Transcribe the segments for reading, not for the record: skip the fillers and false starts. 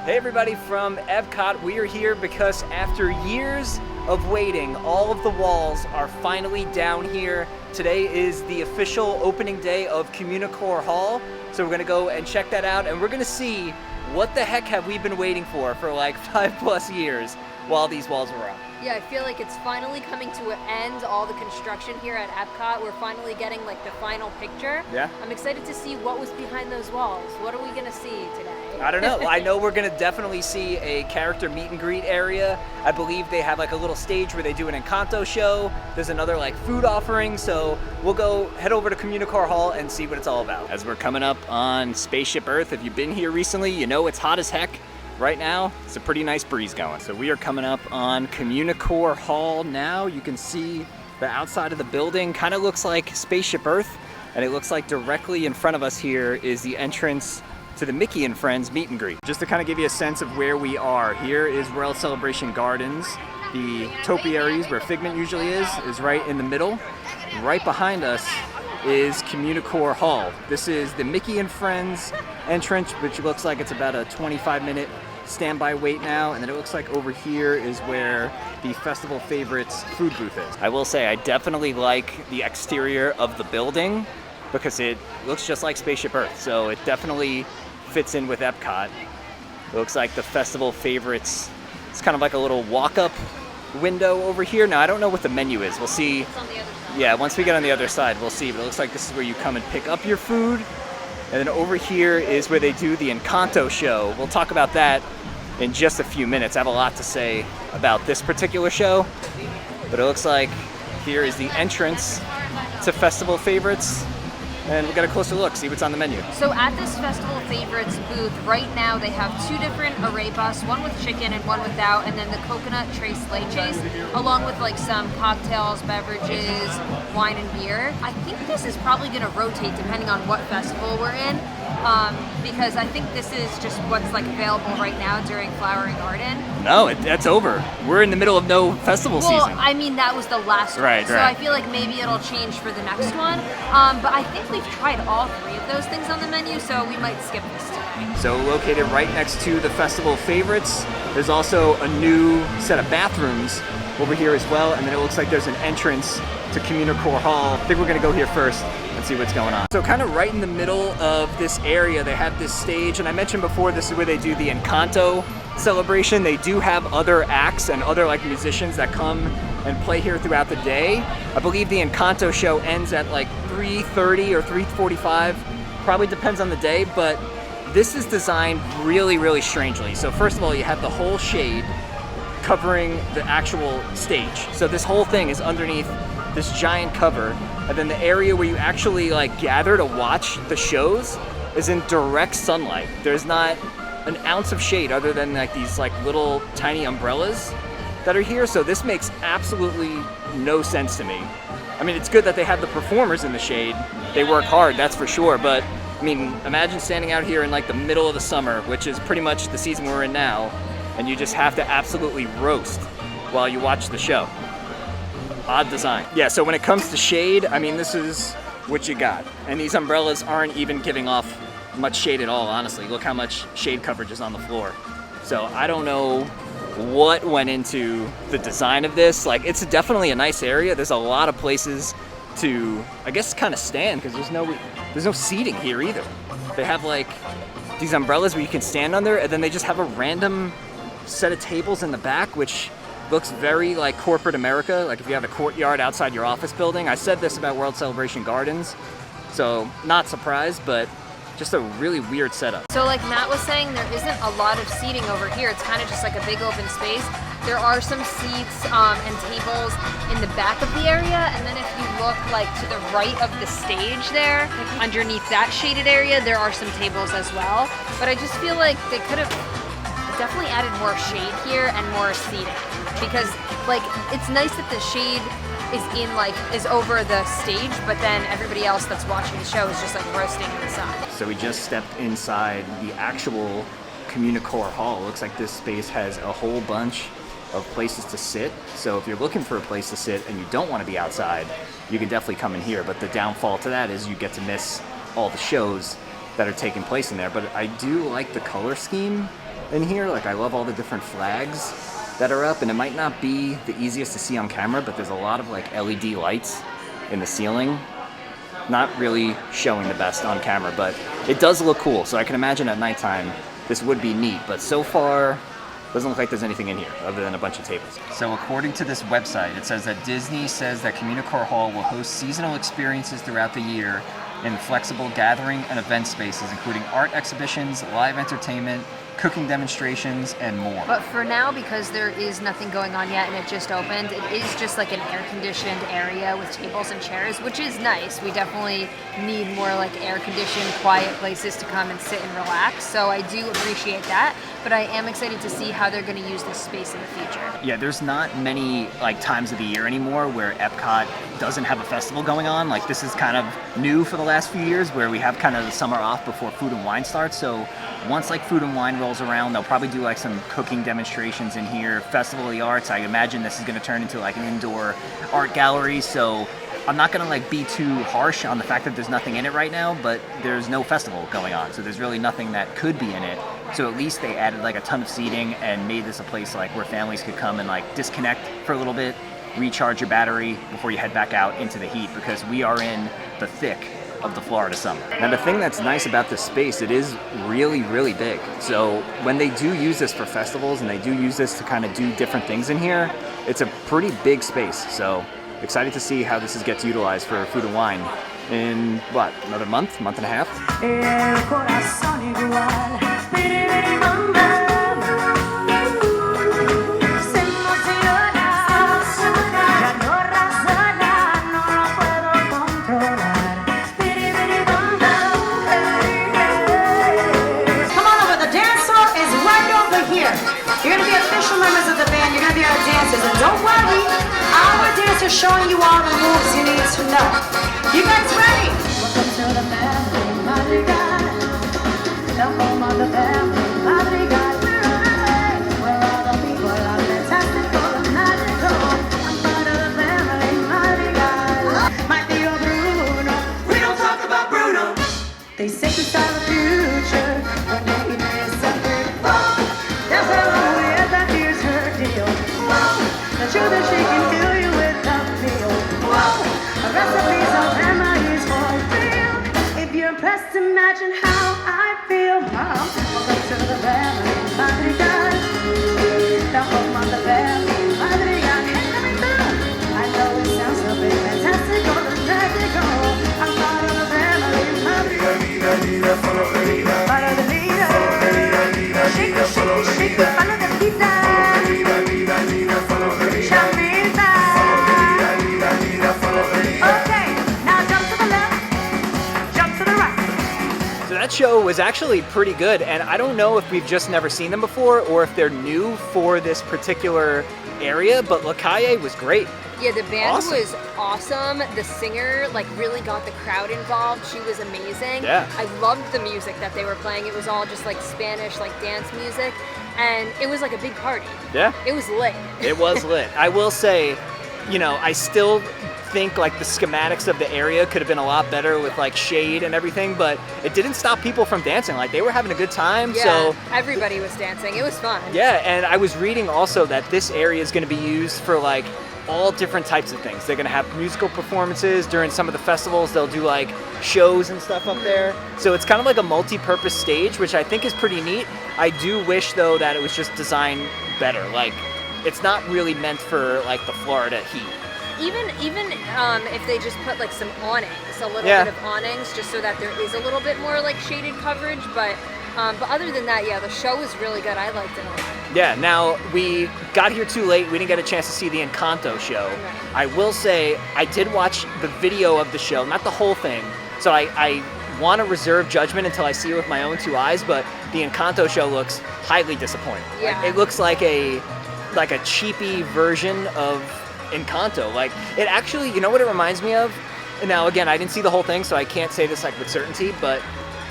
Hey everybody from EPCOT, we are here because after years of waiting, all of the walls are finally down here. Today is the official opening day of Communicore Hall, so we're gonna go and check that out, and we're gonna see what the heck have we been waiting for like 5+ years while these walls were up. Yeah, I feel like it's finally coming to an end, all the construction here at EPCOT. We're finally getting like the final picture. Yeah. I'm excited to see what was behind those walls. What are we gonna see today? I don't know. I know we're gonna definitely see a character meet and greet area. I believe they have like a little stage where they do an Encanto show. There's another like food offering, so we'll go head over to Communicore Hall and see what it's all about. As we're coming up on Spaceship Earth, if you've been here recently, you know it's hot as heck. Right now, it's a pretty nice breeze going. So we are coming up on Communicore Hall now. You can see the outside of the building. Kind of looks like Spaceship Earth, and it looks like directly in front of us here is the entrance to the Mickey and Friends meet and greet. Just to kind of give you a sense of where we are, here is World Celebration Gardens. The topiaries, where Figment usually is right in the middle. Right behind us is Communicore Hall. This is the Mickey and Friends entrance, which looks like it's about a 25-minute standby wait now, and then it looks like over here is where the Festival Favorites food booth is. I will say I definitely like the exterior of the building because it looks just like Spaceship Earth, so it definitely fits in with EPCOT. It looks like the Festival Favorites, it's kind of like a little walk-up window over here. Now I don't know what the menu is, we'll see. It's on the other side. Yeah, once we get on the other side, we'll see, but it looks like this is where you come and pick up your food. And then over here is where they do the Encanto show. We'll talk about that in just a few minutes. I have a lot to say about this particular show, but it looks like here is the entrance to Festival Favorites. And we'll get a closer look, see what's on the menu. So at this Festival Favorites booth, right now they have two different arepas, one with chicken and one without, and then the coconut tres leches, along with like some cocktails, beverages, wine and beer. I think this is probably gonna rotate depending on what festival we're in, because I think this is just what's like available right now during Flower and Garden. No, that's over. We're in the middle of no festival season. Well, I mean, that was the last one, so I feel like maybe it'll change for the next one, but I think we've tried all three of those things on the menu, so we might skip this today. So located right next to the Festival Favorites, there's also a new set of bathrooms over here as well, and then it looks like there's an entrance to Communicore Hall. I think we're gonna go here first and see what's going on. So kind of right in the middle of this area, they have this stage, and I mentioned before, this is where they do the Encanto celebration. They do have other acts and other like musicians that come and play here throughout the day. I believe the Encanto show ends at like 3:30 or 3:45, probably depends on the day, but this is designed really, really strangely. So first of all, you have the whole shade covering the actual stage. So this whole thing is underneath this giant cover, and then the area where you actually like gather to watch the shows is in direct sunlight. There's not an ounce of shade other than like these like little tiny umbrellas that are here, so this makes absolutely no sense to me. I mean, it's good that they have the performers in the shade. They work hard, that's for sure, but I mean, imagine standing out here in like the middle of the summer, which is pretty much the season we're in now, and you just have to absolutely roast while you watch the show. Odd design. Yeah, so when it comes to shade, I mean, this is what you got. And these umbrellas aren't even giving off much shade at all, honestly. Look how much shade coverage is on the floor. So I don't know what went into the design of this. Like, it's definitely a nice area. There's a lot of places to, I guess, kind of stand, because there's no seating here either. They have like these umbrellas where you can stand under, and then they just have a random set of tables in the back, which looks very like corporate America, like if you have a courtyard outside your office building. I said this about World Celebration Gardens, so not surprised, but just a really weird setup. So like Matt was saying, there isn't a lot of seating over here. It's kind of just like a big open space. There are some seats and tables in the back of the area, and then if you look like to the right of the stage there, underneath that shaded area, there are some tables as well. But I just feel like they could have definitely added more shade here and more seating, because like it's nice that the shade is over the stage, but then everybody else that's watching the show is just like roasting in the sun. So we just stepped inside the actual Communicore Hall. It looks like this space has a whole bunch of places to sit. So if you're looking for a place to sit and you don't want to be outside, you can definitely come in here. But the downfall to that is you get to miss all the shows that are taking place in there. But I do like the color scheme in here. Like, I love all the different flags that are up, and it might not be the easiest to see on camera, but there's a lot of like LED lights in the ceiling. Not really showing the best on camera, but it does look cool. So I can imagine at nighttime this would be neat, but so far doesn't look like there's anything in here other than a bunch of tables. So according to this website, it says that Disney says that Communicore Hall will host seasonal experiences throughout the year in flexible gathering and event spaces, including art exhibitions, live entertainment, cooking demonstrations, and more. But for now, because there is nothing going on yet and it just opened, it is just like an air-conditioned area with tables and chairs, which is nice. We definitely need more like air-conditioned, quiet places to come and sit and relax. So I do appreciate that, but I am excited to see how they're going to use this space in the future. Yeah, there's not many like times of the year anymore where EPCOT doesn't have a festival going on. Like, this is kind of new for the last few years, where we have kind of the summer off before Food and Wine starts. So once like Food and Wine rolls around, they'll probably do like some cooking demonstrations in here. Festival of the Arts, I imagine this is going to turn into like an indoor art gallery. So I'm not going to like be too harsh on the fact that there's nothing in it right now, but there's no festival going on, so there's really nothing that could be in it. So at least they added like a ton of seating and made this a place like where families could come and like disconnect for a little bit, recharge your battery before you head back out into the heat, because we are in the thick of the Florida summer. Now the thing that's nice about this space, it is really, really big. So when they do use this for festivals and they do use this to kind of do different things in here, it's a pretty big space. So excited to see how this gets utilized for Food and Wine in, what, another month and a half? You're going to be official members of the band. You're going to be our dancers. And don't worry, our dancers showing you all the moves you need to know. You guys ready? Welcome to the family, Madrigal. The home of the family, Madrigal. Where all the people are fantastical and magical. I'm part of the family, Madrigal. My Theo Bruno. We don't talk about Bruno. They say to start the future. When they is separate. That's how the truth that she can fill you with a meal. Whoa, a recipe of memories for real. If you're impressed, imagine how I feel. Welcome to the family, Madrigal. The home of the family, Madrigal. Hey, let me through. I know it sounds so big, fantastical and magical. I'm part of the family, Madrigal. Follow the leader. Shake it, shake it, shake it. Follow the leader. That show was actually pretty good, and I don't know if we've just never seen them before or if they're new for this particular area, but Lakaye was great. Yeah, the band was awesome. The singer like really got the crowd involved. She was amazing. Yeah. I loved the music that they were playing. It was all just like Spanish, like dance music, and it was like a big party. Yeah. It was lit. It was lit. I will say, you know, I still think like the schematics of the area could have been a lot better with like shade and everything, but it didn't stop people from dancing. Like, they were having a good time. Yeah, so everybody was dancing. It was fun. Yeah, and I was reading also that this area is going to be used for like all different types of things. They're going to have musical performances during some of the festivals. They'll do like shows and stuff up there. So it's kind of like a multi-purpose stage, which I think is pretty neat. I do wish though that it was just designed better. Like, it's not really meant for like the Florida heat. Even if they just put like some awnings, a little bit of awnings, just so that there is a little bit more like shaded coverage. But other than that, yeah, the show was really good. I liked it a lot. Yeah, now we got here too late. We didn't get a chance to see the Encanto show. Right. I will say I did watch the video of the show, not the whole thing. So I want to reserve judgment until I see it with my own two eyes, but the Encanto show looks highly disappointing. Yeah. Like, it looks like a cheapy version of Encanto. Like, it actually, you know what it reminds me of? Now, again, I didn't see the whole thing, so I can't say this like with certainty, but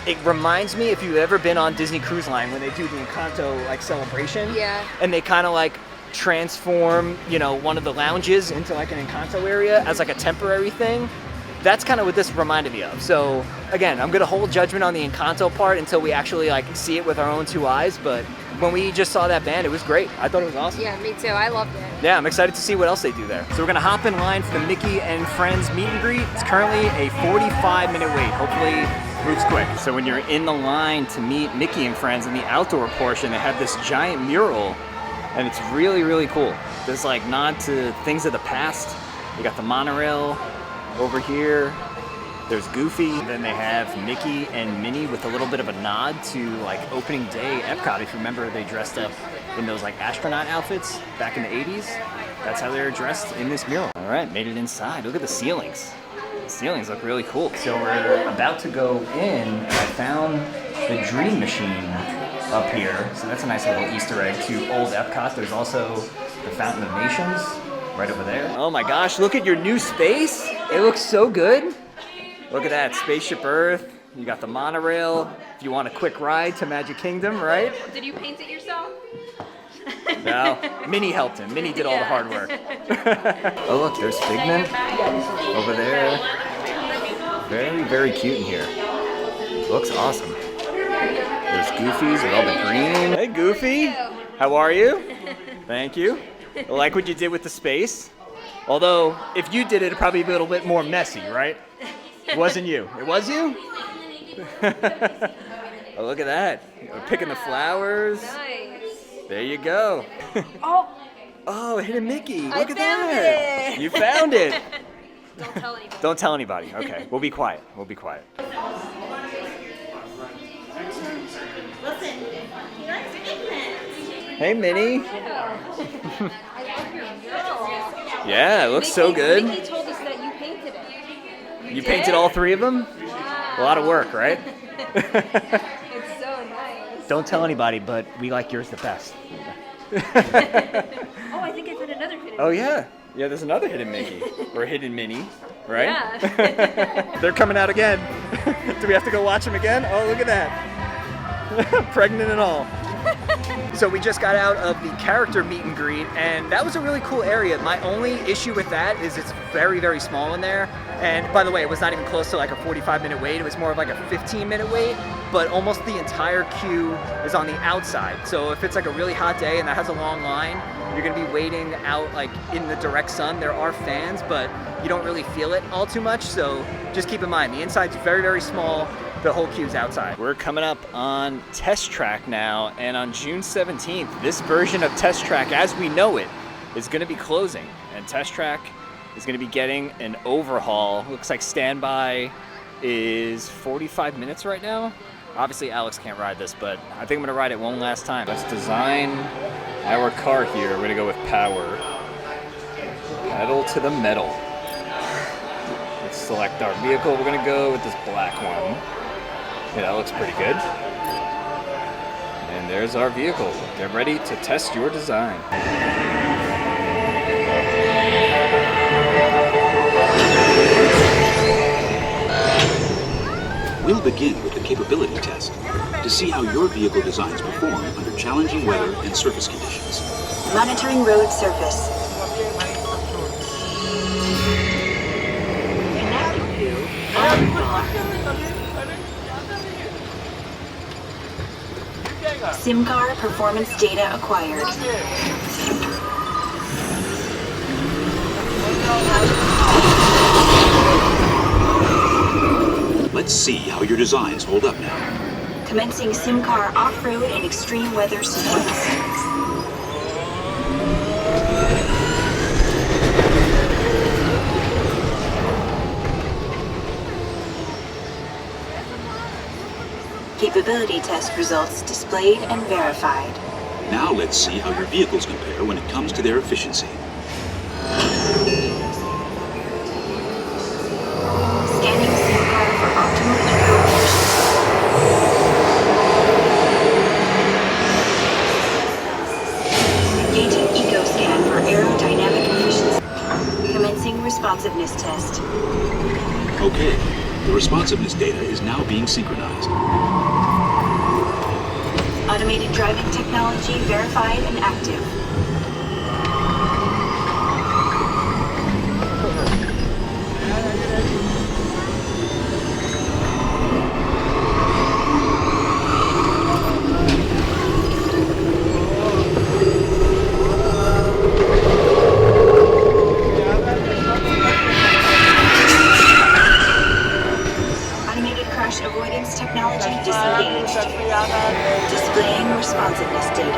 it reminds me, if you've ever been on Disney Cruise Line when they do the Encanto like celebration, and they kind of like transform, you know, one of the lounges into like an Encanto area as like a temporary thing. that's kind of what this reminded me of. So again, I'm gonna hold judgment on the Encanto part until we actually like see it with our own 2 eyes, but when we just saw that band, it was great. I thought it was awesome. Yeah, me too. I loved it. Yeah, I'm excited to see what else they do there. So we're gonna hop in line for the Mickey and Friends meet and greet. It's currently a 45-minute wait. Hopefully it moves quick. So when you're in the line to meet Mickey and Friends in the outdoor portion, they have this giant mural, and it's really, really cool. There's like nod to things of the past. You got the monorail over here. There's Goofy, and then they have Mickey and Minnie with a little bit of a nod to like opening day EPCOT. If you remember, they dressed up in those like astronaut outfits back in the 80s. That's how they were dressed in this mural. All right, made it inside. Look at the ceilings. The ceilings look really cool. So we're about to go in, and I found the Dream Machine up here. So that's a nice little Easter egg to old EPCOT. There's also the Fountain of Nations right over there. Oh my gosh, look at your new space. It looks so good. Look at that, Spaceship Earth. You got the monorail. If you want a quick ride to Magic Kingdom, right? Did you paint it yourself? No, Minnie helped him. Minnie did all the hard work. Oh look, there's Figment over there. Very, very cute in here. Looks awesome. There's Goofy's with all the green. Hey Goofy, how are you? Thank you. I like what you did with the space. Although, if you did it, it'd probably be a little bit more messy, right? It wasn't you. It was you? Oh, look at that. We're picking the flowers. Nice. There you go. Oh, Oh, Hidden Mickey. Look I at found that. it. You found it. don't tell anybody. Don't tell anybody. Okay, we'll be quiet. We'll be quiet. Listen, he likes pigments. Hey, Minnie. I love your mural. Yeah, it looks so good. Mickey told us that you painted it. You painted all 3 of them? Wow. A lot of work, right? It's so nice. Don't tell anybody, but we like yours the best. Oh, I think I found another hidden. Oh, yeah. Yeah, there's another Hidden Mickey. Or Hidden Minnie, right? Yeah. They're coming out again. Do we have to go watch them again? Oh, look at that. Pregnant and all. So we just got out of the character meet and greet, and that was a really cool area. My only issue with that is it's very, very small in there. And by the way, it was not even close to like a 45-minute wait. It was more of like a 15-minute wait, but almost the entire queue is on the outside. So if it's like a really hot day and that has a long line, you're gonna be waiting out like in the direct sun. There are fans, but you don't really feel it all too much. So just keep in mind, the inside's very, very small. The whole queue's outside. We're coming up on Test Track now, and on June 17th, this version of Test Track as we know it is gonna be closing, and Test Track is gonna be getting an overhaul. Looks like standby is 45 minutes right now. Obviously Alex can't ride this, but I think I'm gonna ride it one last time. Let's design our car here. We're gonna go with power. Pedal to the metal. Let's select our vehicle. We're gonna go with this black one. Yeah, that looks pretty good. And there's our vehicle. Get ready to test your design. We'll begin with the capability test to see how your vehicle designs perform under challenging weather and surface conditions. Monitoring road surface. Connecting to Omnivore. SIM-car performance data acquired. Let's see how your designs hold up now. Commencing SIM-car off-road and extreme weather sequence. Capability test results displayed and verified. Now let's see how your vehicles compare when it comes to their efficiency. Scanning SIM-car for optimal eco efficiency. Engaging eco scan for aerodynamic efficiency. Commencing responsiveness test. Okay, the responsiveness data is now being synchronized. Automated driving technology verified and active. this data.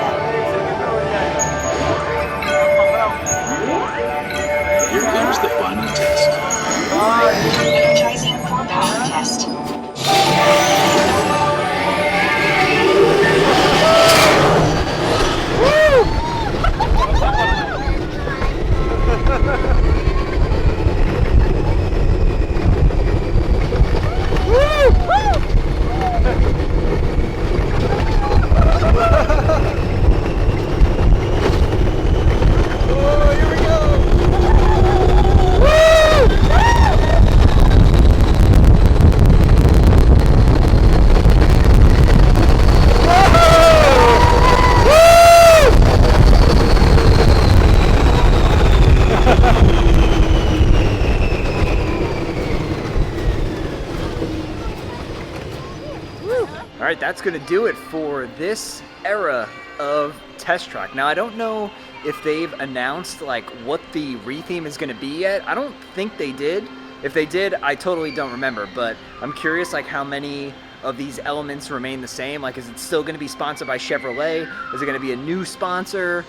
Here comes the final test. Energizing core power test. All right, that's gonna do it for this era of Test Track. Now, I don't know if they've announced like what the retheme is gonna be yet. I don't think they did. If they did, I totally don't remember, but I'm curious like how many of these elements remain the same. Like, is it still gonna be sponsored by Chevrolet? Is it gonna be a new sponsor?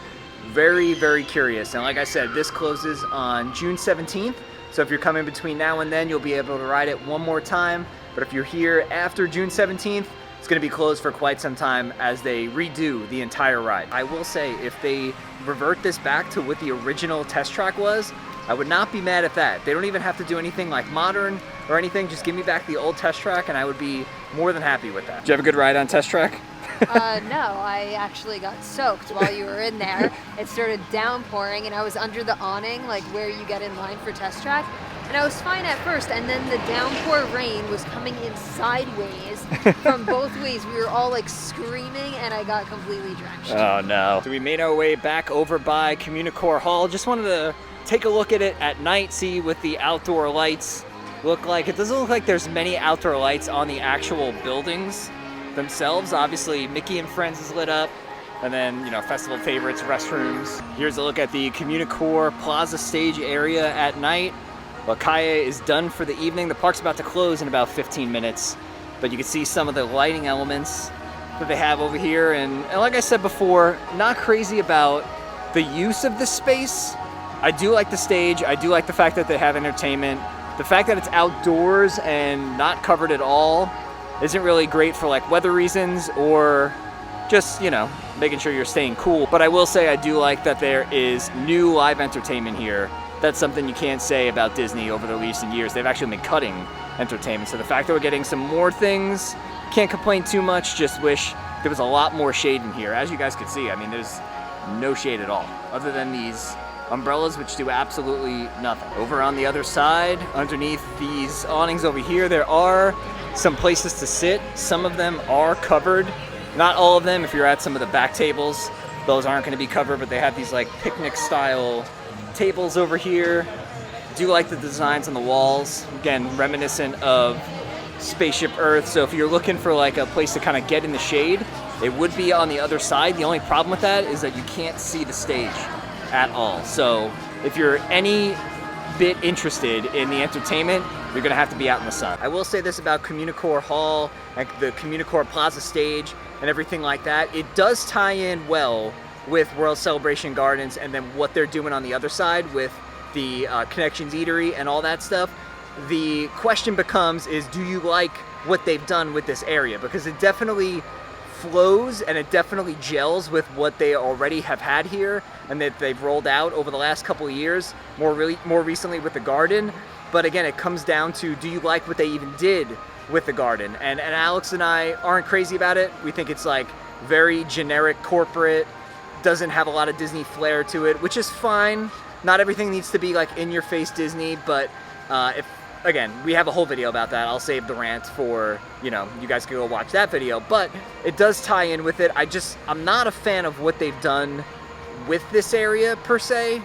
Very, very curious. And like I said, this closes on June 17th. So if you're coming between now and then, you'll be able to ride it one more time. But if you're here after June 17th, it's going to be closed for quite some time as they redo the entire ride. I will say, if they revert this back to what the original Test Track was, I would not be mad at that. They don't even have to do anything like modern or anything. Just give me back the old Test Track and I would be more than happy with that. Did you have a good ride on Test Track? No, I actually got soaked while you were in there. It started downpouring and I was under the awning, like where you get in line for Test Track. And I was fine at first, and then the downpour rain was coming in sideways from both ways. We were all like screaming and I got completely drenched. Oh no. So we made our way back over by Communicore Hall. Just wanted to take a look at it at night, see what the outdoor lights look like. It doesn't look like there's many outdoor lights on the actual buildings themselves. Obviously, Mickey and Friends is lit up. And then, you know, festival favorites, restrooms. Here's a look at the Communicore Plaza stage area at night. Well, Kaya is done for the evening. The park's about to close in about 15 minutes. But you can see some of the lighting elements that they have over here. And like I said before, not crazy about the use of this space. I do like the stage. I do like the fact that they have entertainment. The fact that it's outdoors and not covered at all isn't really great for like weather reasons or just, you know, making sure you're staying cool. But I will say I do like that there is new live entertainment here. That's something you can't say about Disney over the recent years. They've actually been cutting entertainment. So the fact that we're getting some more things, can't complain too much, just wish there was a lot more shade in here. As you guys can see, I mean, there's no shade at all, other than these umbrellas, which do absolutely nothing. Over on the other side, underneath these awnings over here, there are some places to sit. Some of them are covered. Not all of them. If you're at some of the back tables, those aren't going to be covered, but they have these like picnic style tables over here. Do like the designs on the walls, again reminiscent of Spaceship Earth. So if you're looking for like a place to kind of get in the shade, it would be on the other side. The only problem with that is that you can't see the stage at all. So if you're any bit interested in the entertainment, you're gonna have to be out in the sun. I will say this about Communicore Hall, like the Communicore Plaza stage and everything like that, it does tie in well with World Celebration Gardens and then what they're doing on the other side with the Connections Eatery and all that stuff. The question becomes is, do you like what they've done with this area? Because it definitely flows and it definitely gels with what they already have had here and that they've rolled out over the last couple of years, more recently with the garden. But again, it comes down to, do you like what they even did with the garden? And Alex and I aren't crazy about it. We think it's like very generic corporate, doesn't have a lot of Disney flair to it, which is fine. Not everything needs to be like in-your-face Disney, but again, we have a whole video about that. I'll save the rant for, you know, you guys can go watch that video, but it does tie in with it. I'm not a fan of what they've done with this area per se.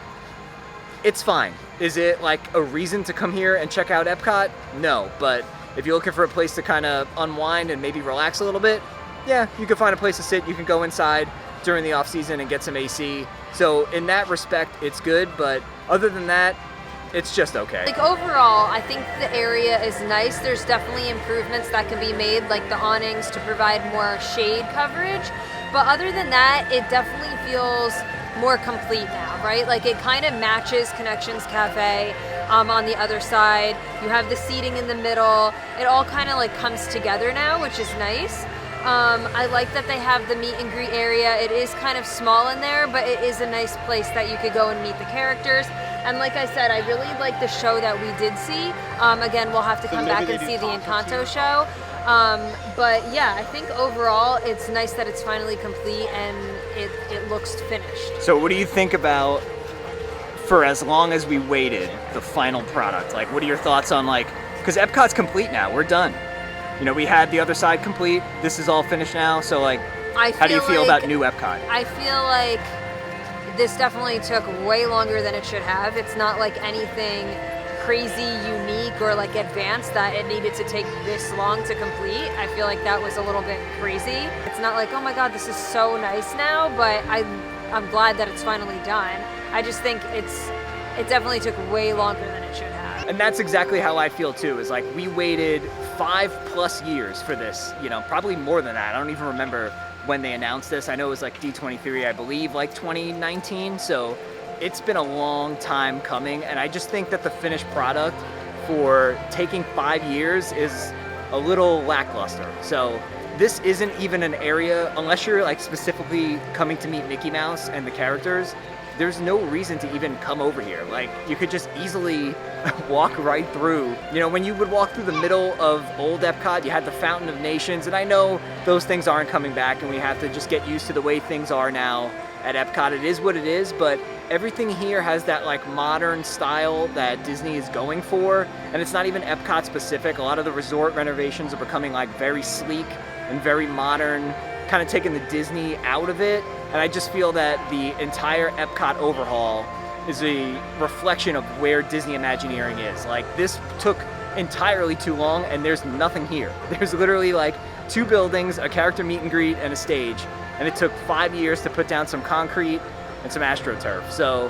It's fine. Is it like a reason to come here and check out EPCOT? No, but if you're looking for a place to kind of unwind and maybe relax a little bit, yeah, you can find a place to sit. You can go inside during the off season and get some AC. So in that respect, it's good, but other than that, it's just okay. Like overall, I think the area is nice. There's definitely improvements that can be made, like the awnings to provide more shade coverage. But other than that, it definitely feels more complete now, right? Like it kind of matches Connections Cafe on the other side. You have the seating in the middle. It all kind of like comes together now, which is nice. I like that they have the meet and greet area. It is kind of small in there, but it is a nice place that you could go and meet the characters. And like I said, I really like the show that we did see. Again, we'll have to come back and see the Encanto show. But yeah, I think overall it's nice that it's finally complete and it looks finished. So what do you think about, for as long as we waited, the final product? Like, what are your thoughts on, like, because Epcot's complete now, we're done. You know, we had the other side complete, this is all finished now, so like, how do you feel about new Epcot? I feel like this definitely took way longer than it should have. It's not like anything crazy unique or like advanced that it needed to take this long to complete. I feel like that was a little bit crazy. It's not like, oh my god, this is so nice now, but I'm glad that it's finally done. I just think it definitely took way longer than it should have. And that's exactly how I feel too, is like we waited 5+ years for this, you know, probably more than that. I don't even remember when they announced this. I know it was like D23, I believe, like 2019, so it's been a long time coming, and I just think that the finished product for taking 5 years is a little lackluster. So this isn't even an area, unless you're like specifically coming to meet Mickey Mouse and the characters, there's no reason to even come over here. Like, you could just easily walk right through. You know, when you would walk through the middle of old Epcot, you had the Fountain of Nations, and I know those things aren't coming back and we have to just get used to the way things are now at Epcot. It is what it is, but everything here has that like modern style that Disney is going for, and it's not even Epcot specific. A lot of the resort renovations are becoming like very sleek and very modern, kind of taking the Disney out of it. And I just feel that the entire Epcot overhaul is a reflection of where Disney Imagineering is. Like, this took entirely too long, and there's nothing here. There's literally like 2 buildings, a character meet and greet, and a stage, and it took 5 years to put down some concrete and some AstroTurf. So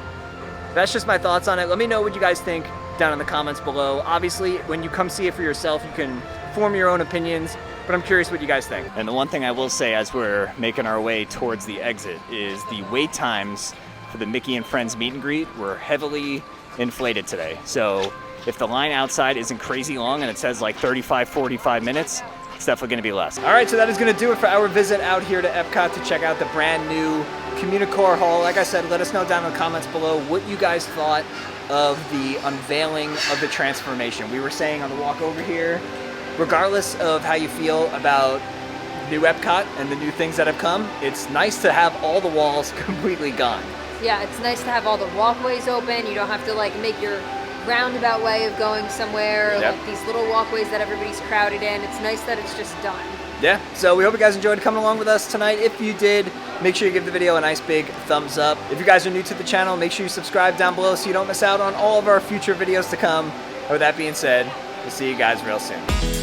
that's just my thoughts on it. Let me know what you guys think down in the comments below. Obviously, when you come see it for yourself, you can form your own opinions, but I'm curious what you guys think. And the one thing I will say as we're making our way towards the exit is the wait times for the Mickey and Friends meet and greet were heavily inflated today. So if the line outside isn't crazy long and it says like 35, 45 minutes, it's definitely gonna be less. All right, so that is gonna do it for our visit out here to Epcot to check out the brand new Communicore Hall. Like I said, let us know down in the comments below what you guys thought of the unveiling of the transformation. We were saying on the walk over here, regardless of how you feel about new Epcot and the new things that have come, it's nice to have all the walls completely gone. Yeah, it's nice to have all the walkways open. You don't have to like make your roundabout way of going somewhere, or like these little walkways that everybody's crowded in. It's nice that it's just done. Yeah, so we hope you guys enjoyed coming along with us tonight. If you did, make sure you give the video a nice big thumbs up. If you guys are new to the channel, make sure you subscribe down below so you don't miss out on all of our future videos to come. And with that being said, we'll see you guys real soon.